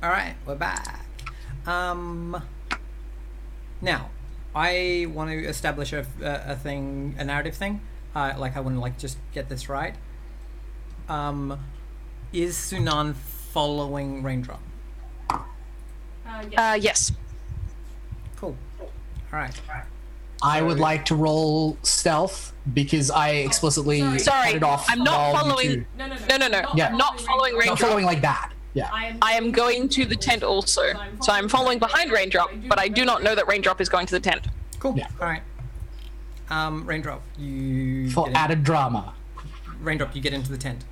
All right, we're back. Now, I want to establish a narrative thing. I want to just get this right. Is Sunan following Raindrop? Yes. Cool. All right. I would like to roll stealth because I explicitly cut it off. I'm not while following. you two- No. Yeah. I'm not following Not Raindrop. following like that. Yeah. I am going to the tent also. So I'm following behind Raindrop, but I do not know that Raindrop is going to the tent. Cool. Yeah. All right. Raindrop, you. For added drama. Raindrop, you get into the tent.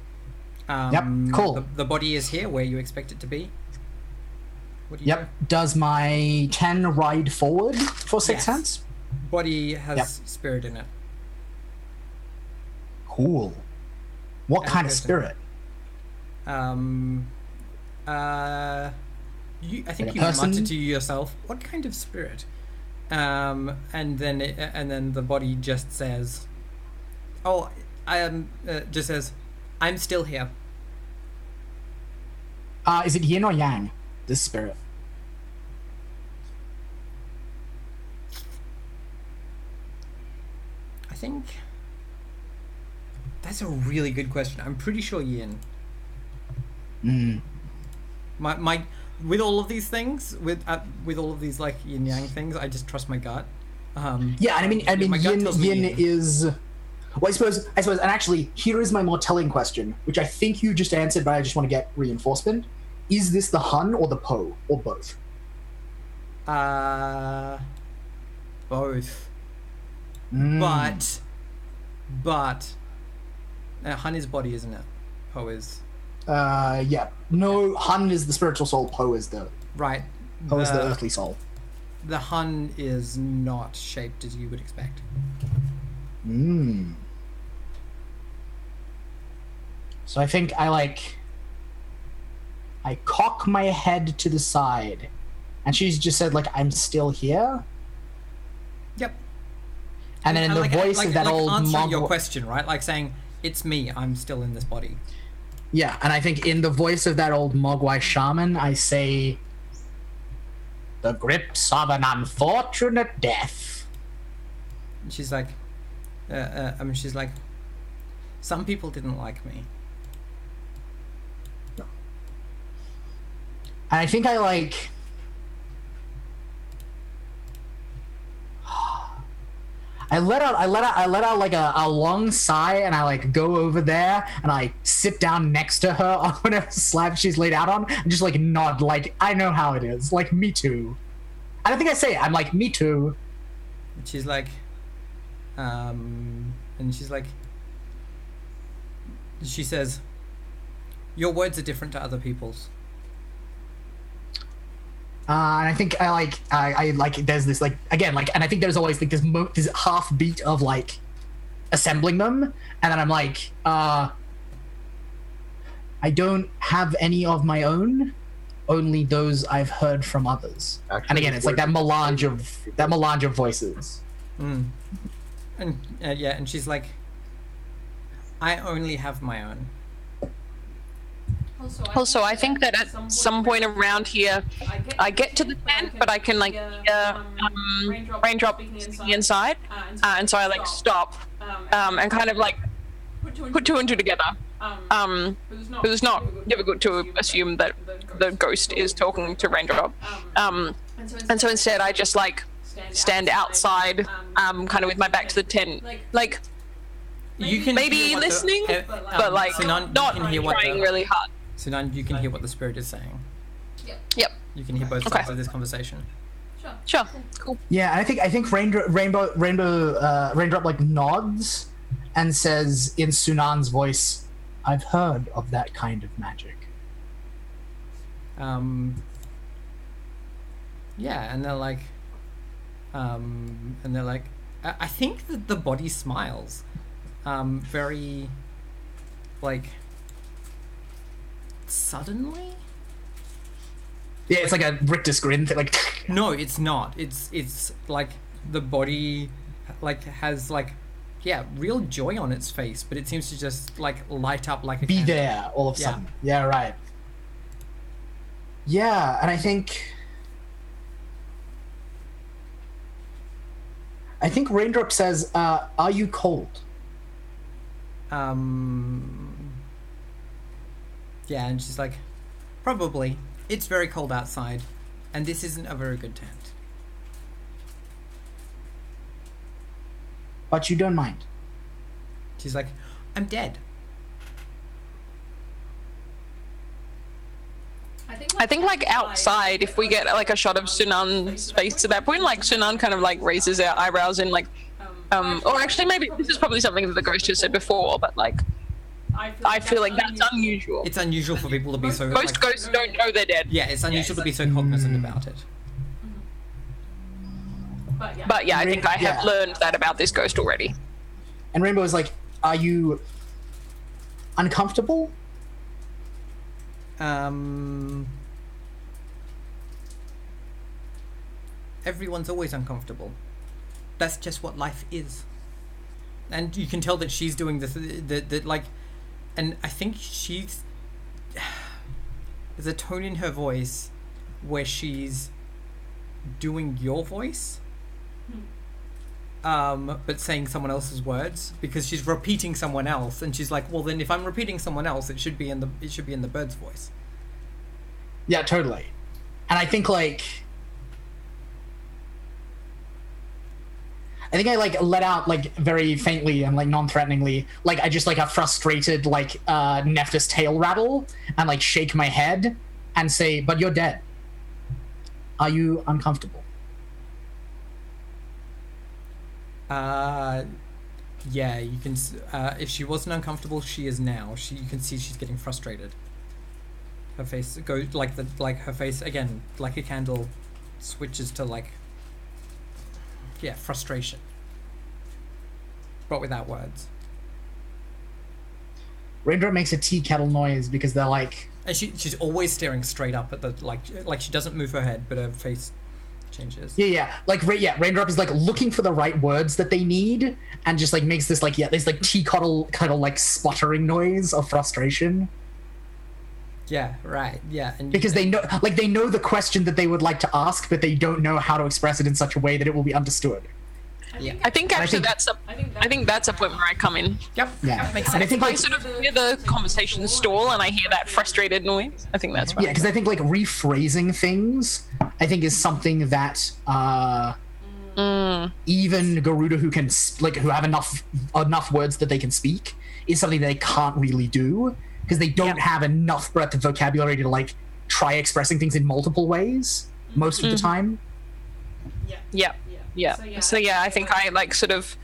Yep. Cool. The body is here where you expect it to be. What do you do? Does my 10 ride forward for 6 Yes. cents? Body has spirit in it. Cool. What kind of person. spirit? I think Like a you person? muttered to yourself, "What kind of spirit?" And then the body just says, "Oh, just says, I'm still here." Is it yin or yang? This spirit. I think that's a really good question. I'm pretty sure yin. My with all of these things, with all of these yin yang things, I just trust my gut. Yeah, and I mean, my gut tells me yin is. Well, I suppose, and actually, here is my more telling question, which I think you just answered, but I just want to get reinforcement. Is this the Hun or the Po, or both? Both. But Hun is body, isn't it? Po is Yeah. No, Hun is the spiritual soul, Po is the right. is the earthly soul. The Hun is not shaped as you would expect. So I think I cock my head to the side, and she's just said I'm still here. Yep. And then in the voice of that old answering monk, your question, right? Like saying, "It's me. I'm still in this body." yeah, and I think in the voice of that old Mogwai shaman, I say, "The grips of an unfortunate death." And she's like, some people didn't like me. And I think I let out a long sigh, and I go over there and I sit down next to her on whatever slab she's laid out on, and just nod I know how it is, me too. And I think I say it, I'm me too. And she's like, she says, "Your words are different to other people's." And I think I there's this again and I think there's always this half beat of assembling them, and then I'm I don't have any of my own, only those I've heard from others. Actually, and again, it's that melange of voices. And and she's like, "I only have my own." Also, I think that at some point around here, I get to the tent, but I can hear Raindrop speaking inside, and so I stop and kind of put two and two together. Because it's not difficult to assume that the ghost is talking to Raindrop. And so instead, I just stand outside, kind of with my back to the tent, You can maybe hear what listening, but Sinan, not you can hear trying really hard. Sinan, you can hear what the spirit is saying. Yep. You can hear both sides of this conversation. Sure. Cool. Yeah, I think Raindrop nods and says in Sunan's voice, "I've heard of that kind of magic." Yeah, and they're like, I think that the body smiles, very, suddenly. Yeah, it's a Richter grin thing. No, it's not. It's the body, has real joy on its face, but it seems to just light up like a be candle. there all of a sudden. Yeah, right. Yeah, and I think Raindrop says, "Are you cold?" Yeah, and she's like, probably. It's very cold outside, and this isn't a very good tent. But you don't mind. She's like, I'm dead. I think like outside, if we get like a shot of Sunan's face at that point, like Sunan kind of like raises her eyebrows and like, or actually maybe this is probably something that the ghost has said before, but like, I feel like that's unusual. It's unusual for people to be so... Most ghosts don't know they're dead. Yeah, it's unusual to be so cognizant about it. But yeah, I think I have learned that about this ghost already. And Rainbow is like, are you uncomfortable? Everyone's always uncomfortable. That's just what life is. And you can tell that she's doing this, like, and I think she's... There's a tone in her voice where she's doing your voice, but saying someone else's words, because she's repeating someone else, and she's like, well, then if I'm repeating someone else, it should be in the bird's voice. Yeah, totally. And I think like, I like let out like very faintly and like non-threateningly, like I just like a frustrated like Nephthys tail rattle and like shake my head and say, but you're dead. Are you uncomfortable? Yeah, you can. If she wasn't uncomfortable, she is now. You can see she's getting frustrated. Her face goes her face again, like a candle, switches to like, yeah, frustration, but without words. Raindrop makes a tea kettle noise because they're like, and she's always staring straight up at the like she doesn't move her head, but her face changes. Raindrop is like looking for the right words that they need, and just like makes this like this like tea kettle like sputtering noise of frustration. Yeah, right. Yeah, and because they know the question that they would like to ask, but they don't know how to express it in such a way that it will be understood. Yeah, I think that's a point where I come in. Yep. Yeah, makes sense. And I think like I sort of hear the conversation stall, and I hear that frustrated noise. I think that's right. Yeah, because I think like rephrasing things, I think is something that even Garuda, who can who have enough words that they can speak, is something they can't really do because they don't have enough breadth of vocabulary to like try expressing things in multiple ways most of the time. Yeah. So yeah, I think I like sort of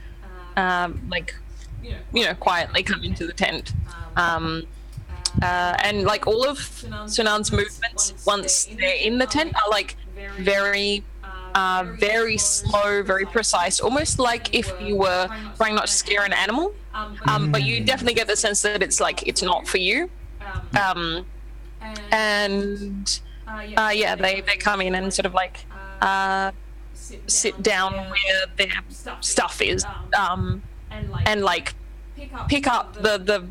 quietly come into the tent. And like all of Sunan's movements once they're in the tent are like very slow, very precise, almost like if you were trying not to scare an animal. But you definitely get the sense that it's like it's not for you. They come in and sort of like sit down where their stuff is, and like pick up the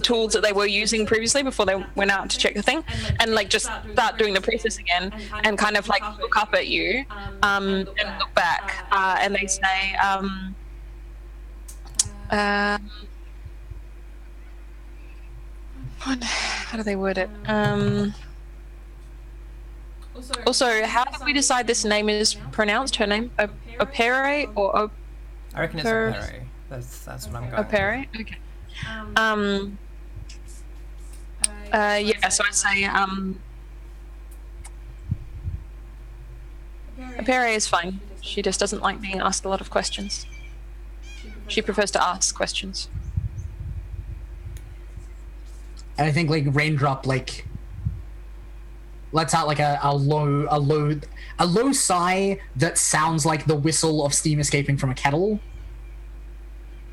tools that they were using previously before they went out to check the thing, and like just start doing the process again, and kind of like look up at you, and look back, and they say, how do they word it? Also, how did we decide this name is pronounced? Her name, Opere or I reckon it's Opere. That's what I'm going. Opere. Okay. So I'd say Opere is fine. She just doesn't like being asked a lot of questions. She prefers to ask questions. And I think like Raindrop like lets out like a low sigh that sounds like the whistle of steam escaping from a kettle.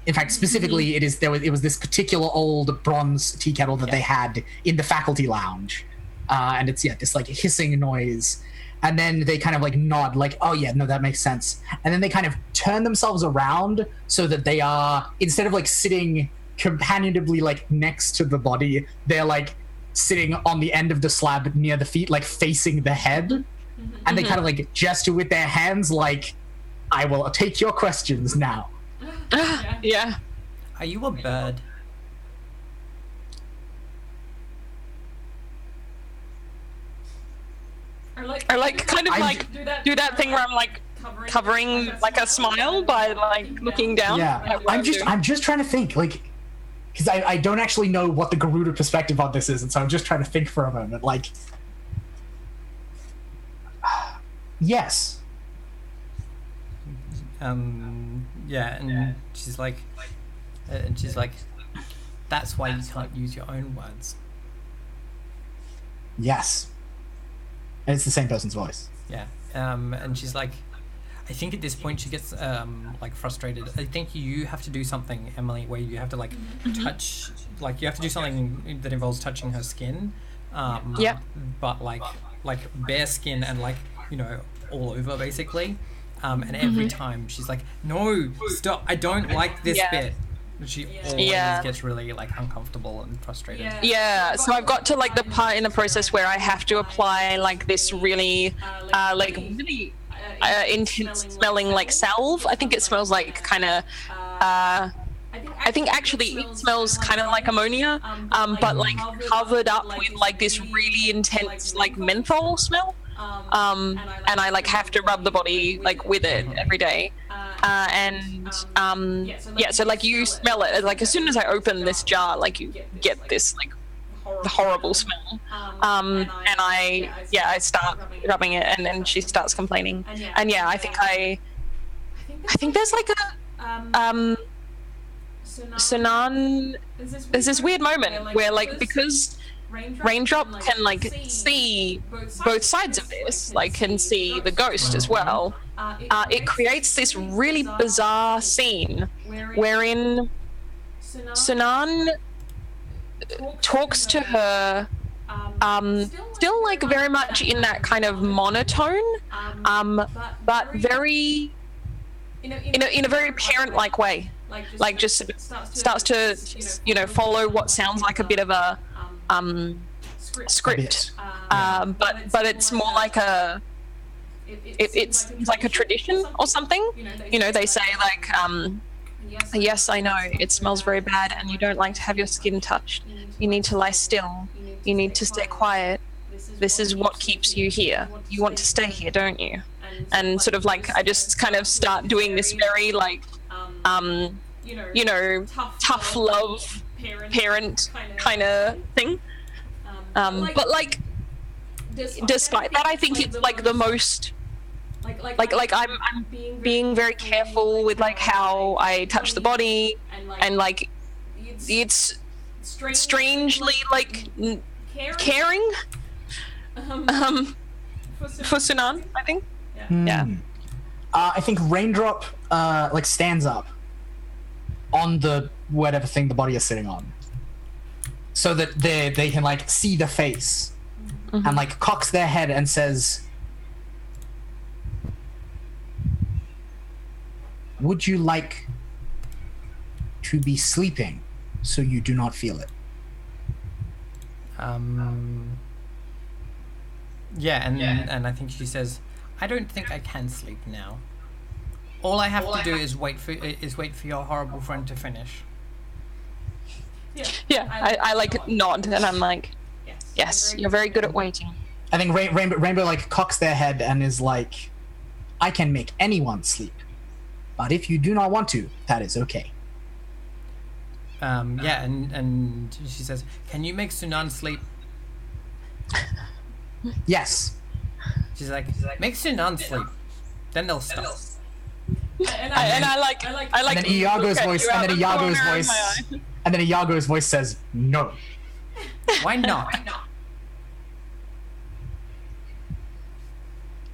In fact, specifically, it was this particular old bronze tea kettle that they had in the faculty lounge, and it's this like hissing noise. And then they kind of like nod, like, oh yeah, no, that makes sense. And then they kind of turn themselves around so that they are, instead of like sitting companionably like next to the body, they're like sitting on the end of the slab near the feet, like facing the head, and they kind of like gesture with their hands, like, "I will take your questions now." Yeah. Are you a bird? I like kind of like do that thing where I'm like covering like a smile by like looking down. Yeah, I'm just trying to think, like, because I don't actually know what the Garuda perspective on this is, and so I'm just trying to think for a moment. Like, yes. Yeah, and she's like, that's why you can't use your own words. Yes. And it's the same person's voice. Yeah. And she's like, I think at this point she gets like frustrated. I think you have to do something, Emily, where you have to like touch, like you have to do something that involves touching her skin. Yeah. But like bare skin and like, you know, all over basically. And every time she's like, no, stop, I don't like this bit. She always gets really like uncomfortable and frustrated. Yeah, so I've got to like the part in the process where I have to apply like this really intense smelling like salve. I think it smells like kind of I think actually it smells kind of like ammonia, but like covered up with like this really intense like menthol smell. And I like have to rub the body like with it every day. So like you smell it like as soon as I open this jar, like you get this like horrible smell. And I start rubbing it, and then she starts complaining. And yeah, I think there's like a Sinan, there's this weird moment where like because Raindrop can like see both sides of this, like can see the ghost as well. It creates this really bizarre scene wherein Sinan talks to her, still like very much in that kind of monotone, but very in a very parent-like way. Like just starts to follow what sounds like a bit of a script, but it's more like it's like a tradition or something. They say like, yes, I know it smells very bad and you don't like to have your skin touched. You need to lie still. You need to stay quiet. This is what keeps you here. You want to stay here, don't you? And sort of like I just kind of start doing this very like tough love parent kind of thing. But like despite that, I think it's like the most like I'm being very careful with like how I touch the body, and like it's strangely like caring for Sinan, I think. Yeah. I think Raindrop like stands up on the whatever thing the body is sitting on, so that they can like see the face, and like cocks their head and says, "Would you like to be sleeping so you do not feel it?" Yeah, and I think she says, I don't think I can sleep now. All I have to do is wait for your horrible friend to finish. Yeah, I like nod, and I'm like, yes, you're very good at waiting. I think Rainbow like cocks their head and is like, I can make anyone sleep, but if you do not want to, that is okay. Yeah, and she says, can you make Sunan sleep? Yes. She's like, make Sunan sleep, then they'll stop. And I like. And then Iago's voice, and then Iago's voice says, no. Why not?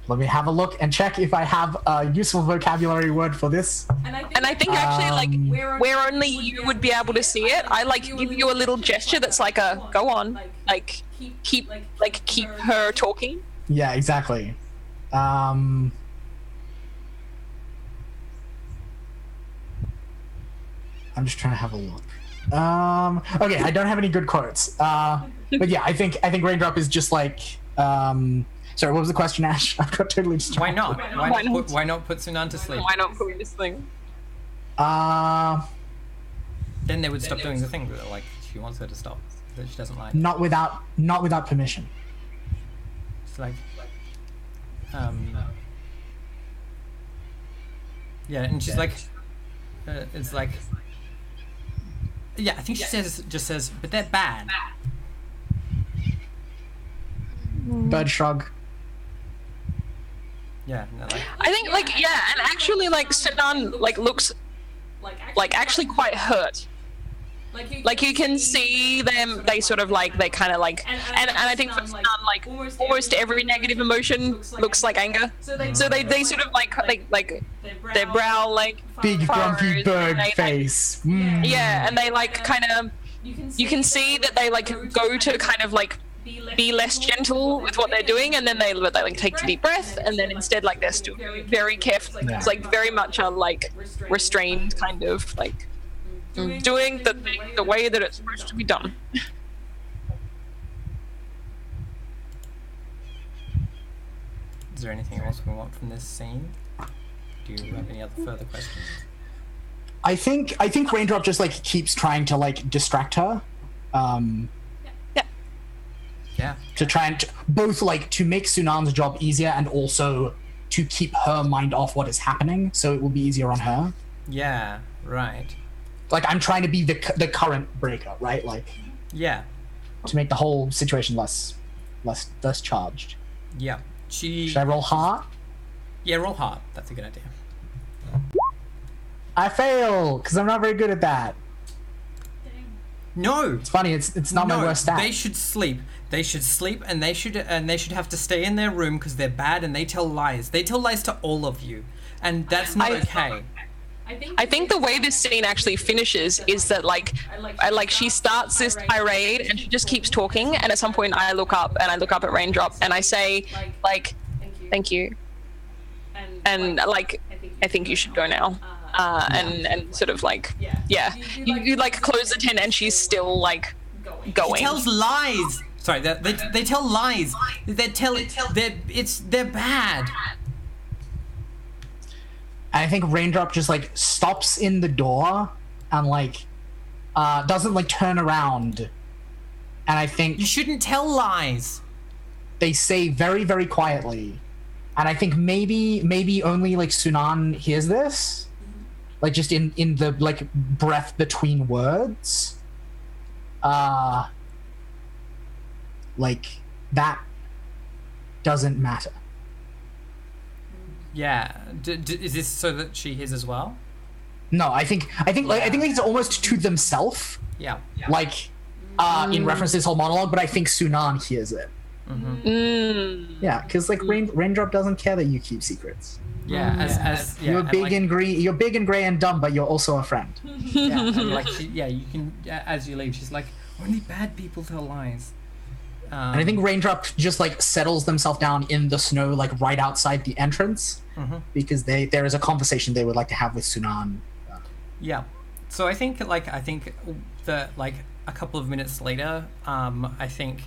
Let me have a look and check if I have a useful vocabulary word for this. And I think actually, like, where only you would be able to see it, I like give you a little gesture that's like a go on, like keep her talking. Yeah, exactly. I'm just trying to have a look. Okay, I don't have any good quotes. But yeah, I think Raindrop is just like. Sorry, what was the question, Ash? I got totally distracted. Why not? Why not put Sunan to sleep? Why not put this thing? Then they would stop doing the thing that like she wants her to stop, that she doesn't like. Not without permission. It's like, yeah, and she's like, it's like, yeah, I think she just says, but they're bad. Bird shrug. Yeah, no, like, I think like yeah, and actually like Sunan like looks like actually quite hurt. Like you can see them, they sort of like, they kind of like, and I think for Sunan, like almost every negative emotion looks like anger. So they sort of like their brow like big grumpy bird and face. Yeah, and they like kind of, you can see that they like go to kind of like be less gentle with what they're doing, and then they like take a deep breath, and then instead like they're still very careful. It's like very much a like restrained kind of like doing the thing the way that it's supposed to be done. is there anything else we want from this scene? Do you have any other further questions? I think Raindrop just like keeps trying to like distract her. Yeah. To try and both like to make Sunan's job easier and also to keep her mind off what is happening, so it will be easier on her. Yeah, right. Like I'm trying to be the current breaker, right? Like yeah, to make the whole situation less charged. Yeah. Should I roll heart? Yeah, roll heart. That's a good idea. I fail because I'm not very good at that. No, it's funny. It's not my worst stat. They should sleep. They should sleep, and they should have to stay in their room because they're bad and they tell lies. They tell lies to all of you, and that's not okay. I think the way this scene actually finishes is that like she starts this tirade and she just keeps talking, and at some point I look up at Raindrop and I say like, thank you, and like I think you should go now. And sort of like, yeah, you like close the tent and she's still like going. She tells lies. Sorry, they tell lies. They're bad. I think Raindrop just like stops in the door and like doesn't like turn around. And I think you shouldn't tell lies. They say very, very quietly. And I think maybe only like Sunan hears this. Like just in the like breath between words. Like that doesn't matter. Yeah. Is this so that she hears as well? No, I think it's almost to themselves. Yeah. Like in reference to this whole monologue, but I think Sunan hears it. Mm-hmm. Yeah, because like Raindrop doesn't care that you keep secrets. Yeah, as you're big and green. You're big and grey and dumb, but you're also a friend. Yeah, and like you can. As you leave, she's like, only bad people tell lies. And I think Raindrop just like settles themselves down in the snow, like right outside the entrance, because there is a conversation they would like to have with Sunan. Yeah, so I think that like a couple of minutes later, I think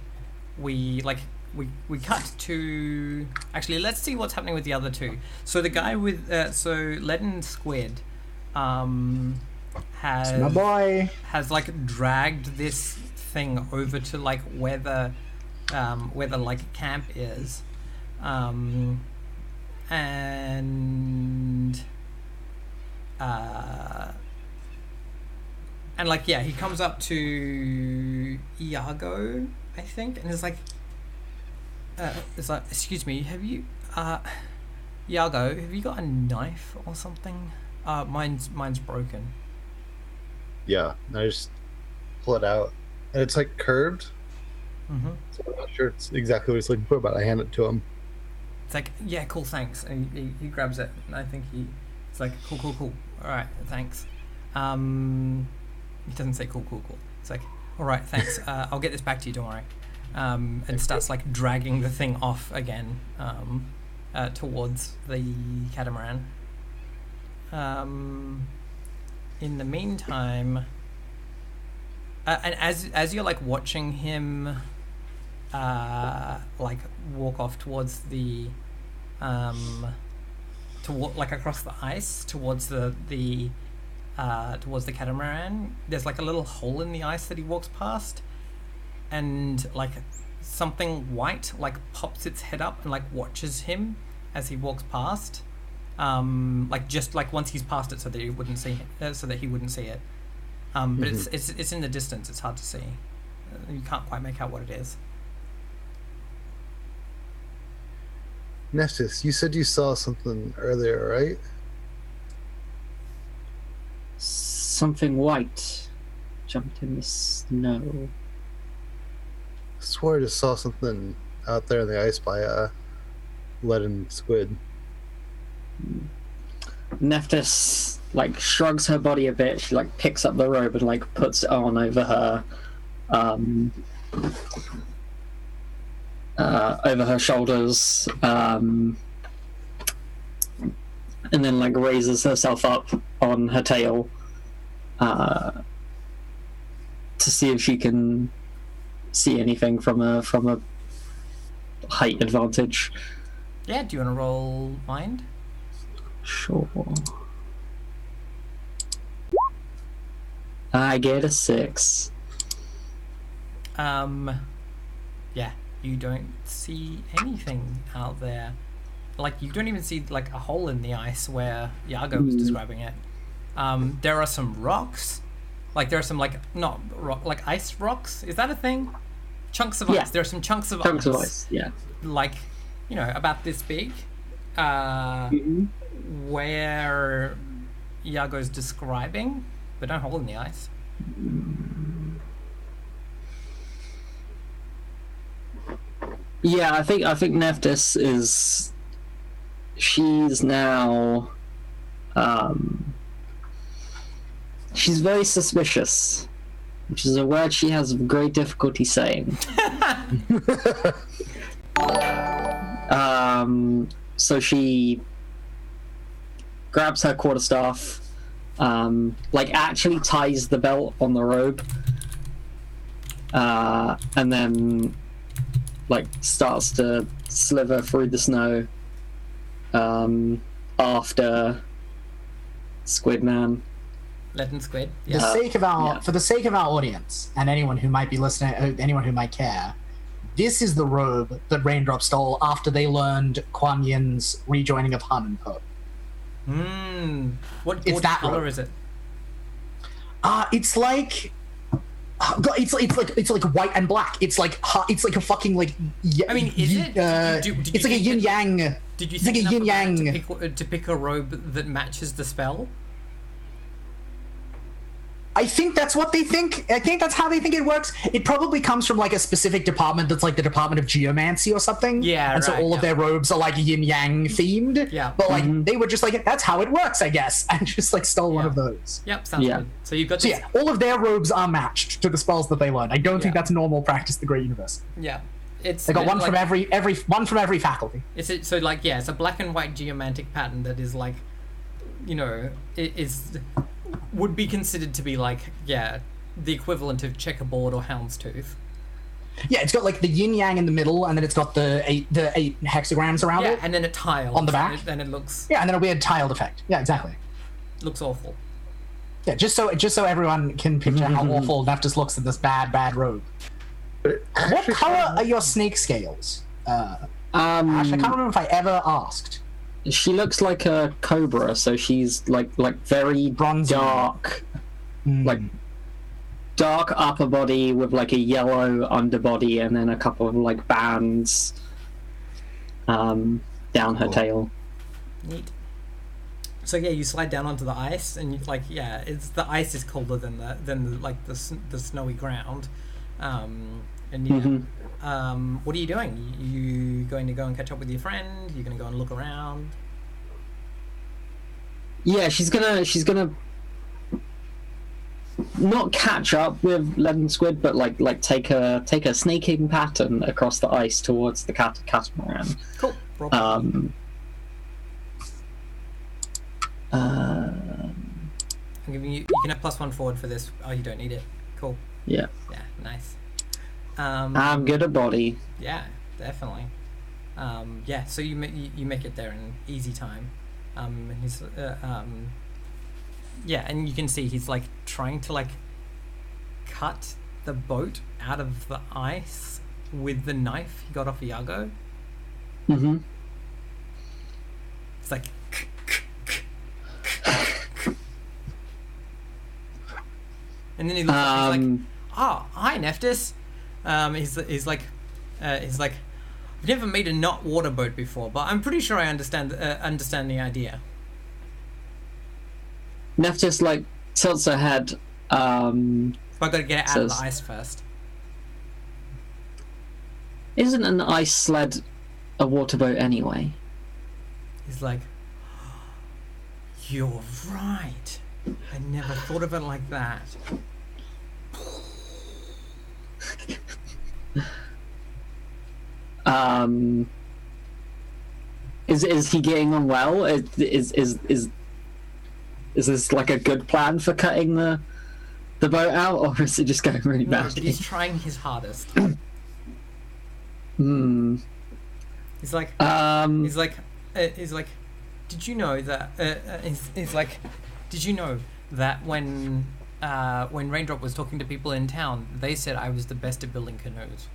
we cut to, actually let's see what's happening with the other two. So the guy with Leaden Squid has my boy has like dragged this thing over to like where the like camp is, and like he comes up to Iago, I think, and it's like excuse me, have you Iago, have you got a knife or something? Mine's broken. Yeah, I just pull it out and it's like curved. So I'm not sure it's exactly what he's looking for, but I hand it to him. It's like, yeah, cool, thanks. And he grabs it, and I think it's like, cool. All right, thanks. He doesn't say cool. It's like, all right, thanks. I'll get this back to you, don't worry. And starts like dragging the thing off again towards the catamaran. In the meantime, And as you're like watching him, like walk off towards the, like across the ice towards the catamaran, there's like a little hole in the ice that he walks past, and like something white like pops its head up and like watches him as he walks past, like just like once he's past it so that he wouldn't see it. But it's in the distance. It's hard to see. You can't quite make out what it is. Nephthys, you said you saw something earlier, right? Something white jumped in the snow. I swore I just saw something out there in the ice by lead and squid. Nephthys like shrugs her body a bit. She like picks up the robe and like puts it on over her shoulders, and then like raises herself up on her tail to see if she can see anything from a height advantage. Yeah, do you want to roll mind? Sure. I get a 6. Yeah, you don't see anything out there. Like, you don't even see like a hole in the ice where Iago was describing it. There are some rocks. Like, there are some like not rock, like ice rocks. Is that a thing? Chunks of ice. There are some chunks of ice. Yeah. Like, you know, about this big. Where Iago's describing, but no hole in the ice. Yeah, I think Nephthys is. She's now. She's very suspicious, which is a word she has great difficulty saying. So she grabs her quarterstaff, like actually ties the belt on the robe, and then like starts to slither through the snow after Squidman. Leaden Squid. Yeah. For the sake of our audience and anyone who might be listening, anyone who might care, this is the robe that Raindrop stole after they learned Kuan Yin's rejoining of Han and Po. What color is it? It's like white and black. It's like a fucking like. I mean, is it? It's like a yin yang. Did you think like a yin yang to pick a robe that matches the spell? I think that's what they think. I think that's how they think it works. It probably comes from like a specific department that's like the Department of Geomancy or something. Yeah, and so all of their robes are like yin yang themed. Yeah, but like they were just like, that's how it works, I guess, and just like stole one of those. Yep, sounds good. So you've got. So yeah, all of their robes are matched to the spells that they learned. I don't think that's normal practice. The Great Universe. Yeah, they got one from every faculty. It's a black and white geomantic pattern that is like, you know, it is. Would be considered to be like, the equivalent of checkerboard or houndstooth. Yeah, it's got like the yin yang in the middle, and then it's got the eight hexagrams around it. Yeah, and then a tile on the back, and it looks. Yeah, and then a weird tiled effect. Yeah, exactly. Looks awful. Yeah, just so everyone can picture how awful Nephthys looks in this bad robe. What color are your snake scales? Ash, I can't remember if I ever asked. She looks like a cobra, so she's like very bronzy, dark, like dark upper body with like a yellow underbody, and then a couple of like bands down her tail. Neat. So yeah, you slide down onto the ice, and it's the ice is colder than the snowy ground, what are you doing? You going to go and catch up with your friend? You're going to go and look around? Yeah, she's gonna not catch up with Leaden Squid, but like take a snaking pattern across the ice towards the catamaran. Cool. I'm giving you. You can have +1 forward for this. Oh, you don't need it. Cool. Yeah. Yeah, nice. I'm good at body. Yeah, definitely. Yeah, so you make it there in easy time. And he's yeah, and you can see he's like trying to like cut the boat out of the ice with the knife he got off Iago. Mm-hmm. It's like and then he looks up, he's like, "Oh, hi, Nephthys." He's like, "I've never made a not water boat before, but I'm pretty sure I understand the idea." Nephthys like tilts her head. But I've got to get it out of the ice first. Isn't an ice sled a water boat anyway? He's like, "You're right. I never thought of it like that." Is he getting on well? Is this like a good plan for cutting the boat out, or is it just going really No, badly? but he's trying his hardest. Hmm. He's like, did you know that? He's like, did you know that when Raindrop was talking to people in town, they said I was the best at building canoes.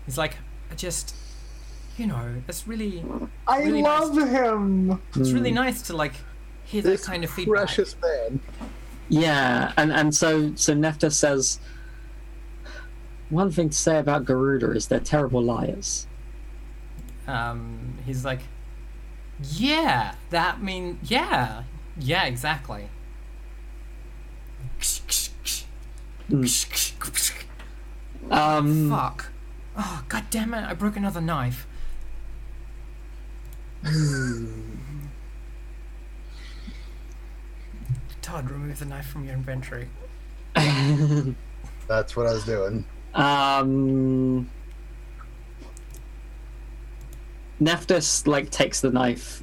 He's like, that's really. I really love nice. him. It's really nice to like hear that kind of feedback. Precious man. Yeah, and so Nephthys says, one thing to say about Garuda is they're terrible liars. He's like, yeah, exactly. Fuck. Oh, god damn it, I broke another knife. Todd, remove the knife from your inventory. That's what I was doing. Nephthys like takes the knife,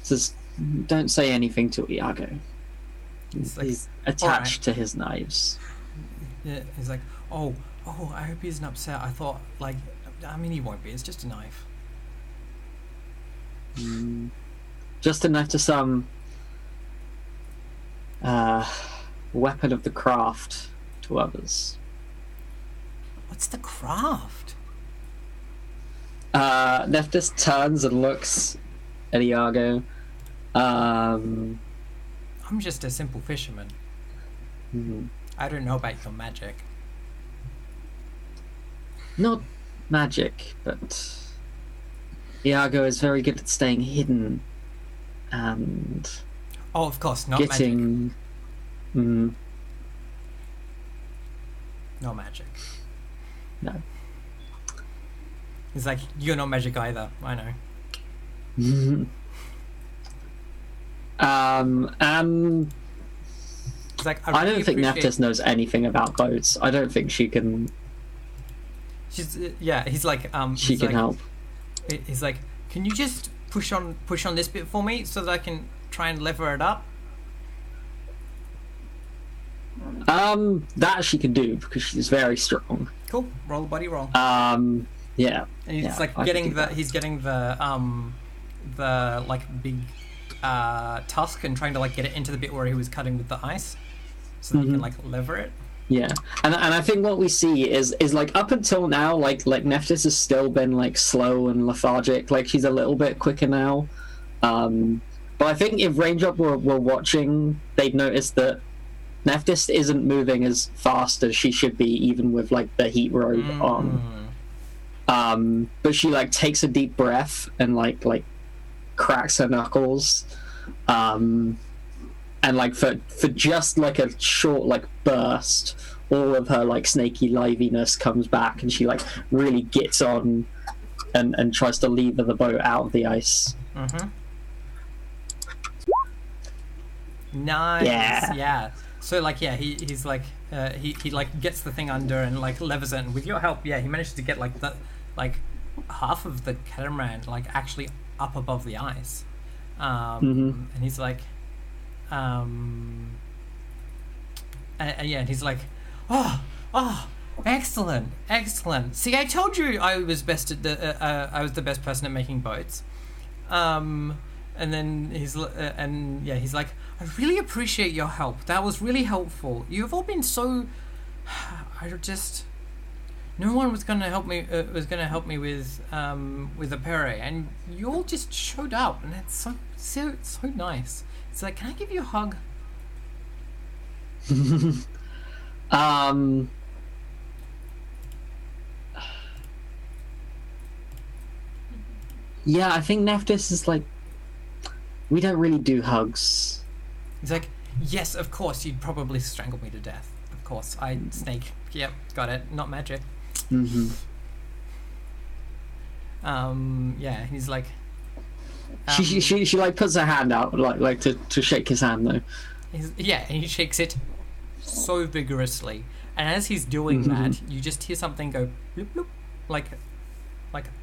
says, "Don't say anything to Iago. He's attached to his knives." Yeah, he's like, oh, I hope he isn't upset. I thought, like, I mean, he won't be. It's just a knife. Just a knife to some weapon of the craft to others. What's the craft? Nephthys turns and looks at Iago. I'm just a simple fisherman. Mhm. I don't know about your magic. Not magic, but Iago is very good at staying hidden and Oh, of course, not magic. getting. No magic. No. He's like, you're not magic either. I know. And He's like, I really don't think appreciate- Nephthys knows anything about boats. I don't think she can. She's yeah. He's like She he's can like, help. He's like, can you just push on this bit for me so that I can try and lever it up? That she can do because she's very strong. Cool. Roll a body roll. Yeah. And he's yeah, like I getting can do the that. he's getting the like big tusk and trying to like get it into the bit where he was cutting with the ice, so that he can like lever it. Yeah, and I think what we see is like up until now, like Nephthys has still been like slow and lethargic. Like she's a little bit quicker now, but I think if Raindrop were watching, they'd notice that Nephthys isn't moving as fast as she should be, even with like the heat robe on. But she like takes a deep breath and like cracks her knuckles, and like for just like a short like burst, all of her like snaky liveliness comes back, and she like really gets on and tries to lever the boat out of the ice. Nice. Yeah. Yeah. So like yeah, he's like he like gets the thing under and like levers it, and with your help, yeah, he manages to get like the like half of the catamaran like actually up above the ice. And he's like, yeah, and he's like, oh, excellent. See, I told you I was best at I was the best person at making boats. And then he's like, I really appreciate your help. That was really helpful. You've all been so. No one was gonna help me. Was gonna help me with a pere, and you all just showed up, and it's so nice. It's like, can I give you a hug? Yeah, I think Nephthys is like, we don't really do hugs. He's like, yes, of course, you'd probably strangle me to death. Of course, snake. Yep, got it. Not magic. Mm-hmm. Yeah, he's like. She like puts her hand out like to shake his hand though. And he shakes it so vigorously, and as he's doing that, you just hear something go bloop bloop, like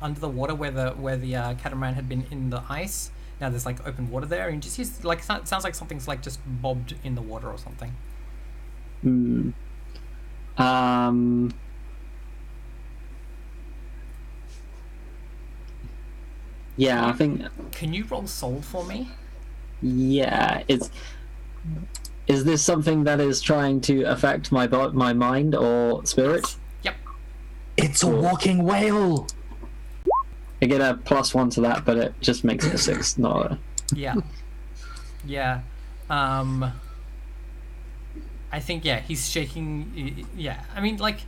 under the water where the catamaran had been in the ice. Now there's like open water there, and you just hear like sounds like something's like just bobbed in the water or something. Yeah, I think. Can you roll soul for me? Yeah, is this something that is trying to affect my mind or spirit? Yep. It's a walking whale. I get a +1 to that, but it just makes it a 6, not a... Yeah. I think he's shaking. Yeah, I mean, like,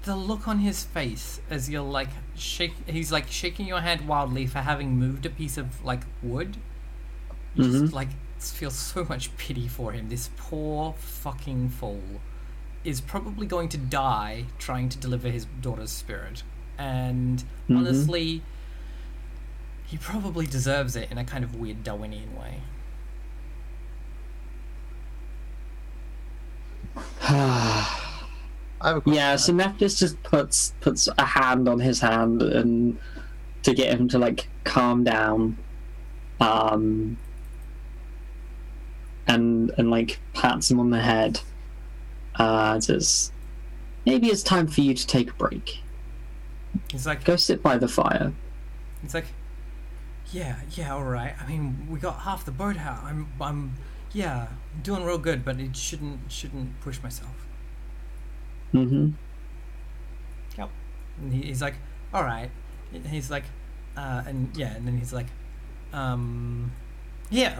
the look on his face as you're like he's like shaking your hand wildly for having moved a piece of like wood. You just like feel so much pity for him. This poor fucking fool is probably going to die trying to deliver his daughter's spirit, and honestly, he probably deserves it in a kind of weird Darwinian way. Yeah, so Nephthys just puts a hand on his hand and to get him to like calm down, and like pats him on the head. Says, maybe it's time for you to take a break. He's like, go sit by the fire. He's like, yeah, all right. I mean, we got half the boat out. I'm doing real good, but it shouldn't push myself. Yep. And he's like, all right. He's like, and then he's like,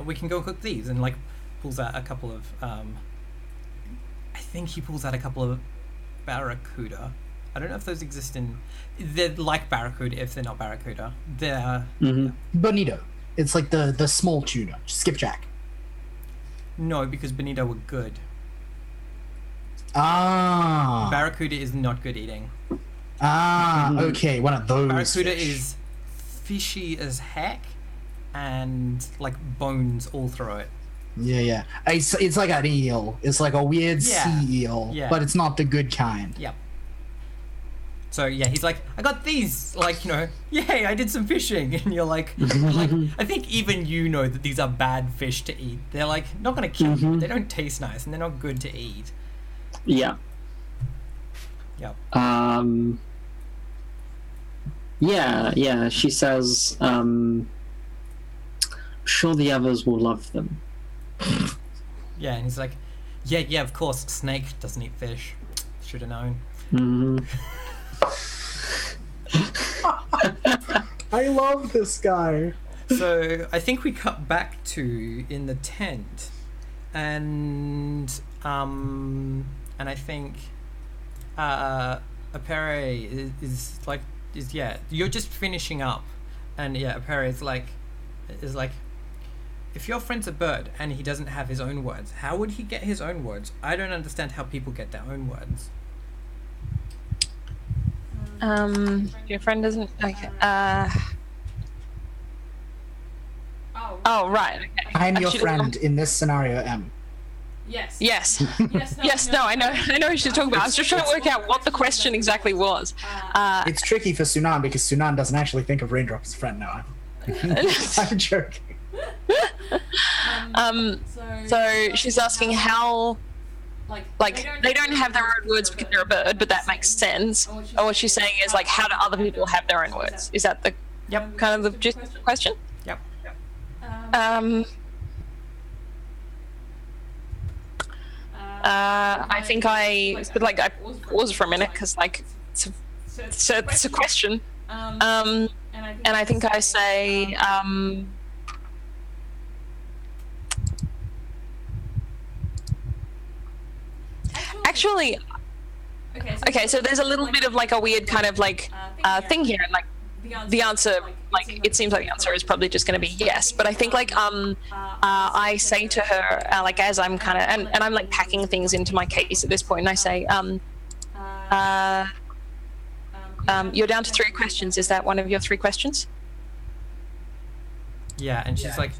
we can go cook these, and like pulls out a couple of, I think he pulls out a couple of barracuda. I don't know if those exist they're like barracuda if they're not barracuda. They're bonito. It's like the small tuna, skipjack. No, because bonito were good. Barracuda is not good eating. Okay, one of those. Barracuda is fishy as heck, and like bones all through it. Yeah. It's like an eel. It's like a weird sea eel, but it's not the good kind. Yep. So he's like, I got these, like, yay, I did some fishing, and you're like, I think even you know that these are bad fish to eat. They're like not gonna kill you. They don't taste nice, and they're not good to eat. Yeah. Yep. Yeah. She says, sure the others will love them. Yeah, and he's like, yeah, of course. Snake doesn't eat fish. Should have known. I love this guy. So I think we cut back to in the tent, and I think Apere is you're just finishing up, and Apere is like, if your friend's a bird and he doesn't have his own words, how would he get his own words? I don't understand how people get their own words. Your friend doesn't like. Oh right. Okay. I'm your friend in this scenario, M. Yes. No, I know what she's talking about. I was just trying to work out what the question exactly was. It's tricky for Sunan because Sunan doesn't actually think of Raindrop as a friend now. I'm joking. So she's asking how, like, they don't have their own words because they're a bird, but that makes sense. And what she's saying is, like, how do other people have their own words? Is that the kind of the gist of the question? Yep. I think I pause for a minute because, like, it's a question. And I think I say, actually, okay, so there's a little bit of, like, a weird kind of, like, thing here. Like, the answer, like, it seems like the answer is probably just going to be yes. But I think, like, I say to her, like, as I'm kind of, and I'm, like, packing things into my case at this point, and I say, you're down to 3 questions. Is that one of your 3 questions? Yeah, and she's like,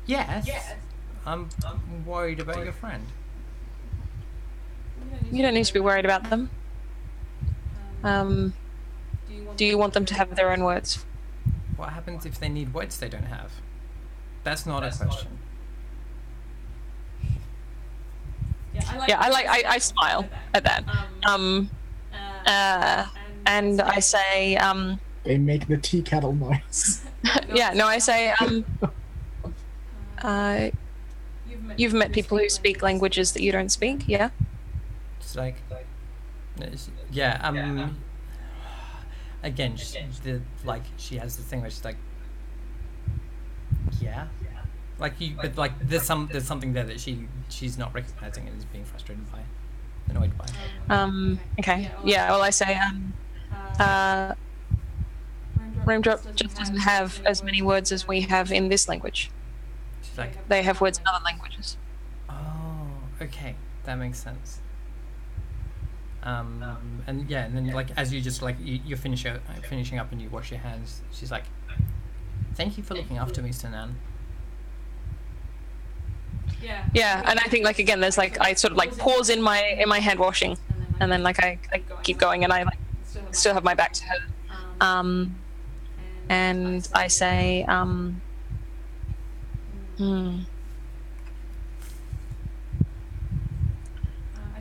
yes. I'm worried about your friend. You don't need to be worried about them. Do you want them to have their own words? What happens if they need words they don't have? That's not a question. I smile at that. And I say, they make the tea kettle noise. yeah, no, I say, you've met people who speak languages that you don't speak, yeah? It's like, yeah, again, she has the thing where she's like, yeah, like but like there's something there that she's not recognizing and is being frustrated by, annoyed by. Okay, yeah. Well, I say, Raindrop just doesn't have as many words as we have in this language. She's like, they have words in other languages. Oh, okay, that makes sense. And yeah, and then, like, as you just, like, you're finishing up and you wash your hands, she's like, thank you for looking after me, Sinan. Yeah, and I think, like, again, there's, like, I sort of, like, pause in my hand washing, and then, like, I keep going, and I, like, still have my back to her. And I say,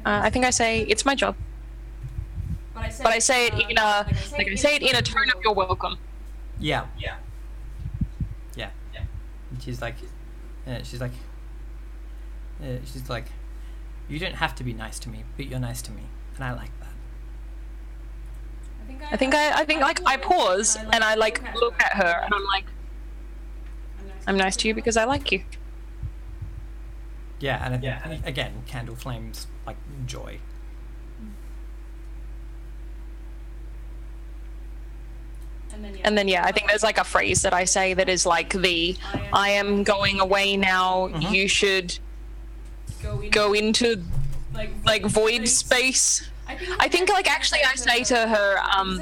I think I say, it's my job. But I say it in a, like, I say it in a tone of you're welcome. Yeah. And she's like, you don't have to be nice to me, but you're nice to me, and I like that. I think like I pause and I, like, look at her and I'm like, I'm nice to you because I like you. Yeah, and I think, again, candle flames, like, joy. And then, yeah, I think there's, like, a phrase that I say that is, like, I am going away now, you should go into, like, void space. I think, like, actually I say to her,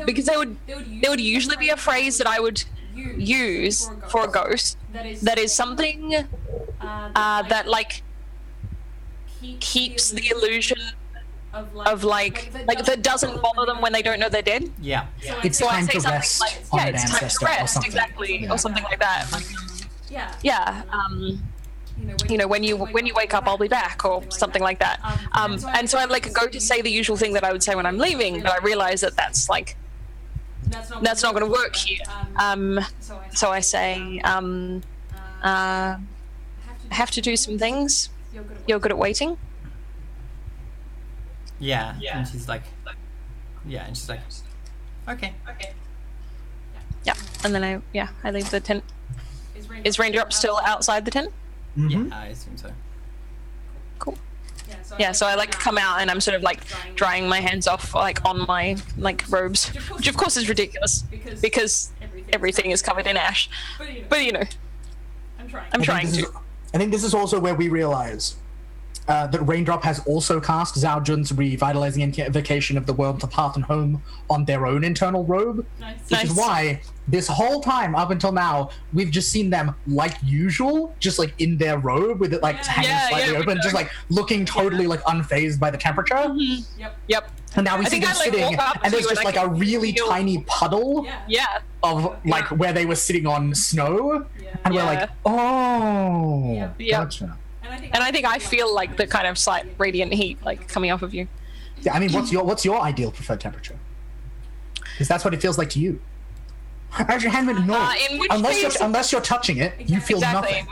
because there would usually be a phrase that I would use for a ghost that is something that, like, keeps the illusion of like that doesn't bother them when they don't know they're dead. Yeah. It's so time to rest on an ancestor time to rest, or something. exactly, or something like that. Like, you know, when you wake up, I'll be back, or something like that. And so I, like, go to say the usual thing that I would say when I'm leaving, but I realize that that's, like, that's not going to work here. So I say, I have to do some things. You're good at waiting. Yeah. And she's like, okay. Yeah. And then I leave the tent. Is Raindrop still outside the tent? Yeah, I assume so. Cool. Yeah, so I, like, come out and I'm sort of, like, drying my hands off, like, on my, like, robes, which of course is ridiculous because everything is covered in ash. But, you know, I'm trying to. I think this is also where we realize that Raindrop has also cast Zhao Jun's revitalizing invocation of the world to path and home on their own internal robe. Which is why this whole time up until now, we've just seen them like usual, just like in their robe with it like hanging slightly open, just like looking totally like unfazed by the temperature. Yep. And now we see them sitting, and there's just like a really tiny puddle of like where they were sitting on snow, and we're like, oh, gotcha. And I think I feel like the kind of slight radiant heat like coming off of you. Yeah, I mean, what's your ideal preferred temperature? Because that's what it feels like to you. Actually, Handmaid, no. Unless you're touching it, you feel nothing.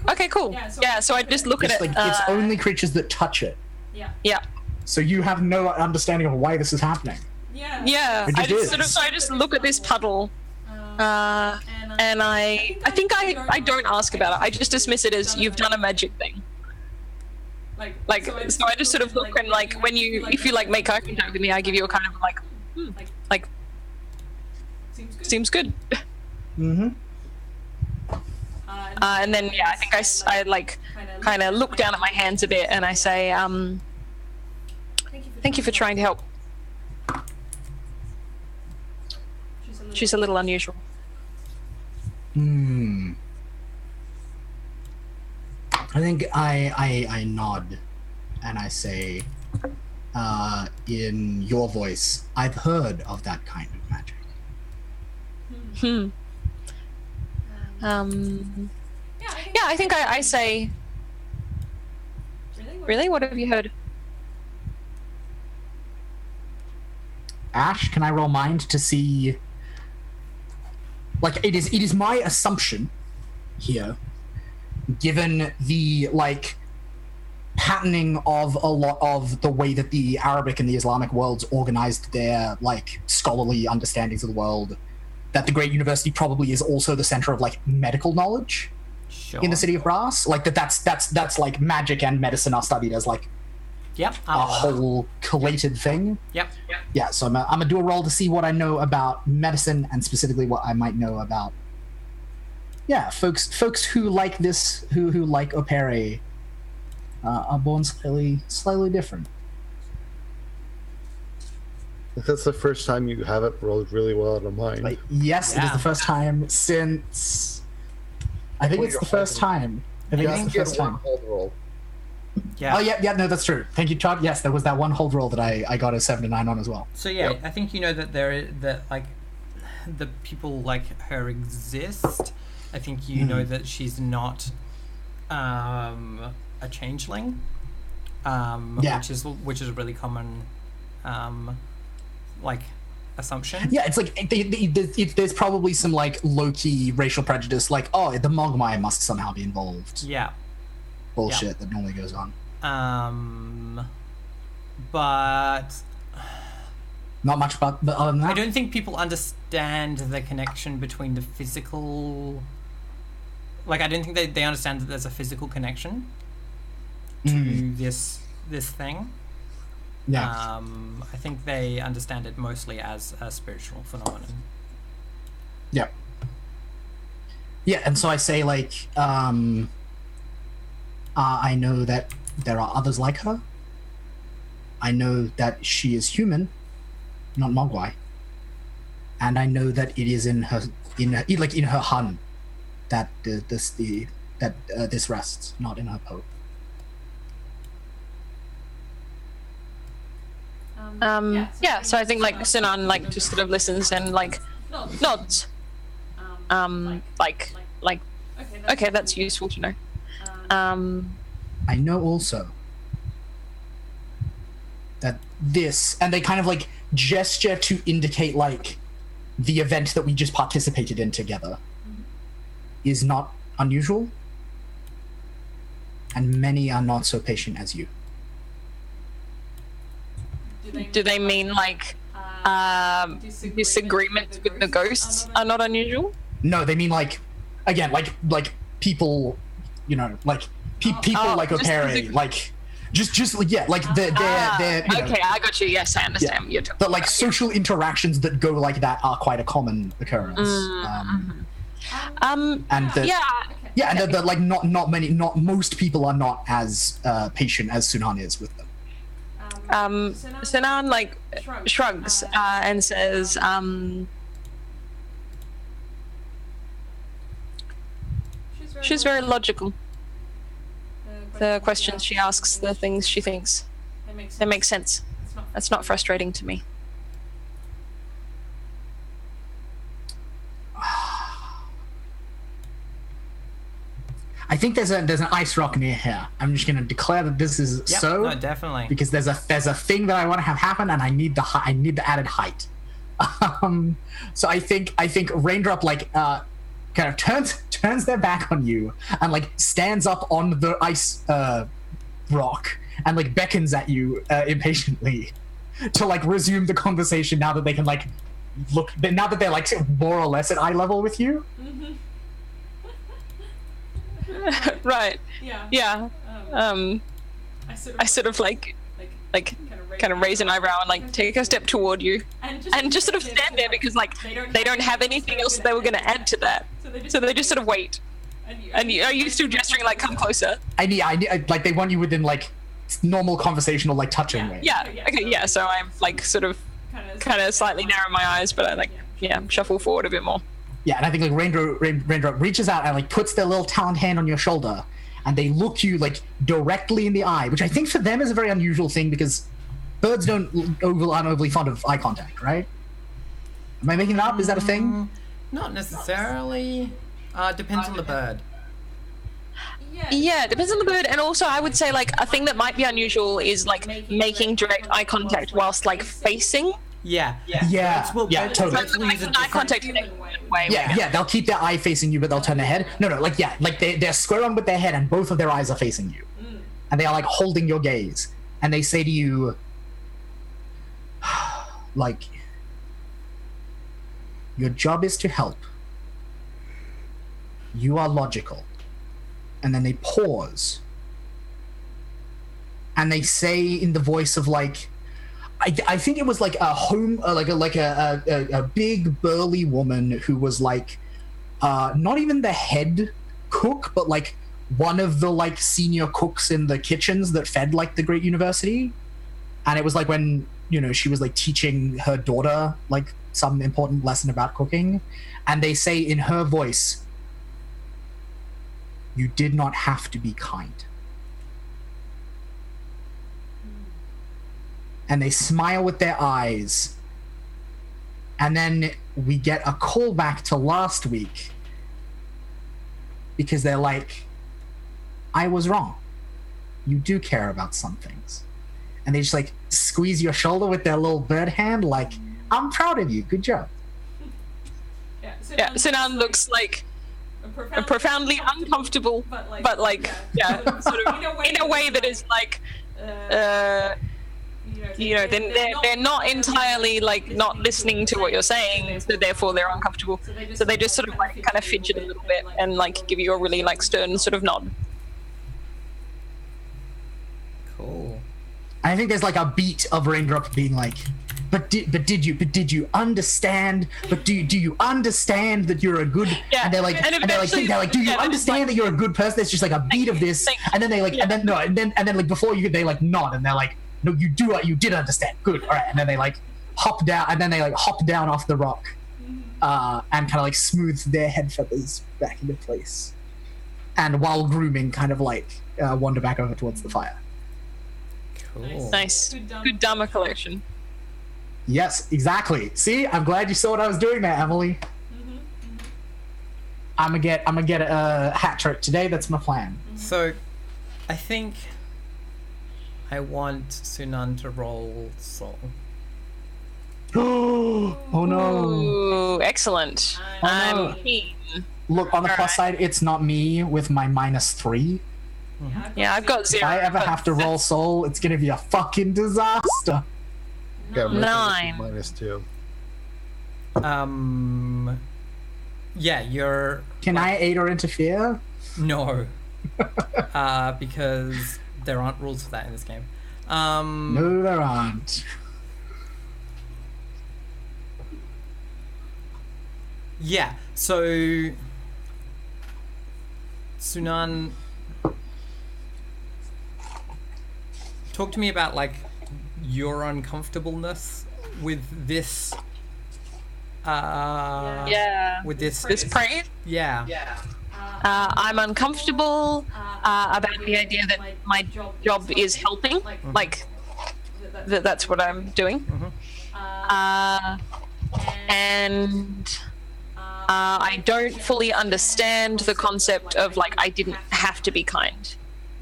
Okay, cool. Yeah, so I just look at it. Like, it's only creatures that touch it. Yeah. So you have no understanding of why this is happening. Yeah. I just look at this puddle, and I think I don't ask about it. I just dismiss it as you've done a magic thing. Like so I just sort of look, and like if you like make eye contact with me, I give you a kind of like seems good. Mm-hmm. And then I think I like kind of look down at my hands a bit, and I say thank you for trying to help. She's a little unusual. I think I nod and I say, in your voice, I've heard of that kind of magic. I think I say, really? What have you heard? Ash, can I roll mind to see? Like, it is my assumption here, given the like patterning of a lot of the way that the Arabic and the Islamic worlds organized their like scholarly understandings of the world, that the Great University probably is also the center of like medical knowledge in the City of Brass. Like that's like magic and medicine are studied as like a whole collated thing. Yeah, so I'm gonna do a roll to see what I know about medicine, and specifically what I might know about folks who like this, who like Opere, are born slightly different. If that's the first time you have it rolled really well out of mind. Like, yes, it is the first time since I think it's the first time. I think it's the first time. Hold roll. Yeah. Oh yeah, no, that's true. Thank you, Todd. Yes, there was that one hold roll that I got a 7 to 9 on as well. So I think you know that that the people like her exist. I think you know that she's not a changeling, which is a really common like assumption. Yeah, it's like there's probably some like low-key racial prejudice, like, oh, the Mogwai must somehow be involved. Yeah. Bullshit that normally goes on. But not much about the other than that. I don't think people understand the connection between the physical. Like, I don't think they understand that there's a physical connection to this thing. Yeah. I think they understand it mostly as a spiritual phenomenon. Yeah. Yeah, and so I say like, I know that there are others like her. I know that she is human, not Mogwai. And I know that it is in her hun that this rests, not in her poe. So I think like Sinan like just sort of listens and like nods. Okay, that's useful to know. I know also that this, and they kind of like gesture to indicate like the event that we just participated in together is not unusual, and many are not so patient as you. Do they mean like disagreements with the ghosts are not unusual? No, they mean like, again, like people, you know, like people like Opere, like just like they're okay, I got you. Yes, I understand what you're talking but like about, social interactions that go like that are quite a common occurrence. And Yeah, and they're like not most people are not as patient as Sunan is with them. Sinan like shrugs and says, she's very logical. The questions she asks, the things she thinks, they make sense. That's not frustrating to me. I think there's an ice rock near here. I'm just gonna declare that this is so. No, definitely. Because there's a thing that I want to have happen, and I need the added height. So I think Raindrop like kind of turns their back on you and like stands up on the ice rock and like beckons at you impatiently to like resume the conversation now that they can like look, now that they're like more or less at eye level with you. Right. Yeah. I sort of like kind of raise an eyebrow and like take a step toward you and just sort of stand there because like they don't have anything else that they were going to add to that, so they just sort of wait. And are you still gesturing like come closer? I need like they want you within like normal conversational like touching range. Yeah. Okay. Yeah. So I'm like sort of kind of slightly narrow my eyes, but I like shuffle forward a bit more. Yeah, and I think like Raindrop reaches out and like puts their little taloned hand on your shoulder, and they look you like directly in the eye, which I think for them is a very unusual thing because birds aren't overly fond of eye contact, right? Am I making it up? Is that a thing? Not necessarily. Depends on the bird. Yeah, it depends on the bird, and also I would say like a thing that might be unusual is like making direct eye contact whilst like facing. Yeah, totally. Eye contact in a way. Yeah, they'll keep their eye facing you, but they'll turn their head. No, like they're square on with their head, and both of their eyes are facing you, and they are like holding your gaze, and they say to you, like, your job is to help. You are logical, and then they pause, and they say in the voice of like. I think it was like a big burly woman who was like not even the head cook, but like one of the like senior cooks in the kitchens that fed like the great university. And it was like when, you know, she was like teaching her daughter like some important lesson about cooking, and they say in her voice, you did not have to be kind. And they smile with their eyes. And then we get a call back to last week because they're like, I was wrong. You do care about some things. And they just like squeeze your shoulder with their little bird hand like, I'm proud of you. Good job. Yeah, Sinan looks like profoundly uncomfortable, but like, sort of in a way that is like, you know, then they're not entirely like not listening to what you're saying, so therefore they're uncomfortable. So they just sort of like kind of fidget a little bit and like give you a really like stern sort of nod. Cool. I think there's like a beat of Raindrop being like, but did you understand? But do you understand that you're a good? Yeah. And they're like, do you understand that you're a good person? There's just like a beat of this, and then they like, and then like before you, they like nod, and they're like, no, you did understand. Good, all right. And then they like hop down, off the rock, and kind of like smooth their head feathers back into place, and while grooming, kind of like wander back over towards the fire. Cool. Nice. Good Dharma collection. Yes, exactly. See, I'm glad you saw what I was doing there, Emily. I'm gonna get a hat trick today. That's my plan. So, I think I want Sunan to roll soul. Oh no! Ooh, excellent. Oh, no. Look, on the plus side, it's not me with my -3. Yeah, I've got 0. If I ever have to roll soul, it's gonna be a fucking disaster. Yeah, 9. -2. Yeah, you're. Can I aid or interfere? No. Because there aren't rules for that in this game. No, there aren't. Yeah, so Sunan, talk to me about like your uncomfortableness with this. With this praise. Yeah. I'm uncomfortable about the idea that my job is helping. Like that's what I'm doing. And I don't fully understand the concept of like I didn't have to be kind.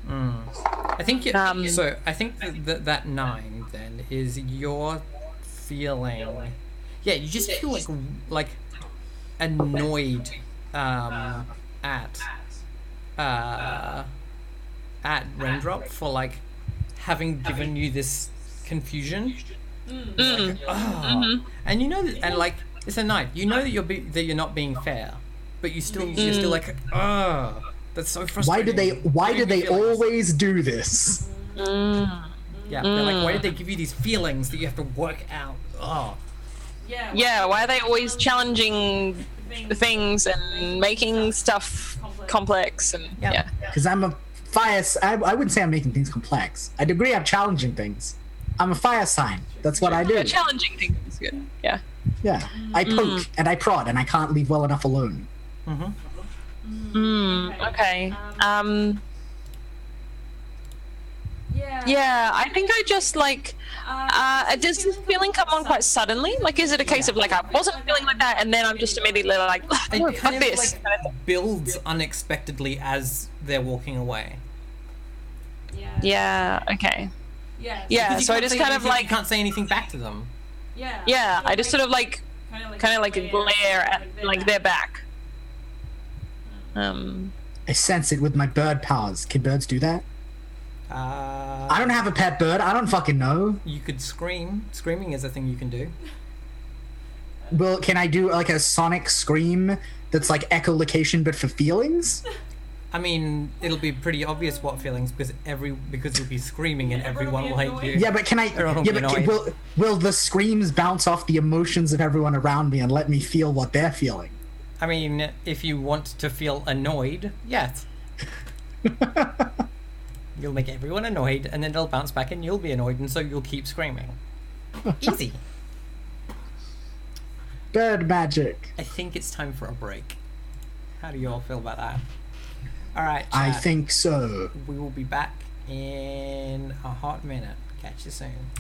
I think so. I think that 9 then is your feeling. Yeah, you just feel like annoyed at Raindrop for like having given you this confusion. Like, and you know that, and like it's a night. You know that you're not being fair, but you're still like, that's so frustrating. Why do they always do this? Yeah, they're like, why did they give you these feelings that you have to work out? Yeah, why are they always challenging things and making stuff complex? And yeah, because I'm a fire. I wouldn't say I'm making things complex. I'd agree I'm challenging things. I'm a fire sign. That's what I do. Challenging things is good. Yeah. Yeah, I poke and I prod, and I can't leave well enough alone. Okay. Yeah, I think I just like. Does this feeling come on quite suddenly? Like, is it a case of like I wasn't feeling like that, and then I'm just immediately like, it fuck kind this? of like builds unexpectedly as they're walking away. Yeah. Okay. Yeah. So I just kind of like you can't say anything back to them. Yeah. I just sort of like, kind of like glare at like their back. I sense it with my bird powers. Can birds do that? I don't have a pet bird. I don't fucking know. You could scream. Screaming is a thing you can do. Well, can I do like a sonic scream that's like echolocation but for feelings? I mean, it'll be pretty obvious what feelings because you'll be screaming and everyone will hate you. Yeah, but can I? Yeah, but will the screams bounce off the emotions of everyone around me and let me feel what they're feeling? I mean, if you want to feel annoyed, yes. You'll make everyone annoyed, and then they'll bounce back, and you'll be annoyed, and so you'll keep screaming. Easy. Bird magic. I think it's time for a break. How do you all feel about that? All right, chat. I think so. We will be back in a hot minute. Catch you soon.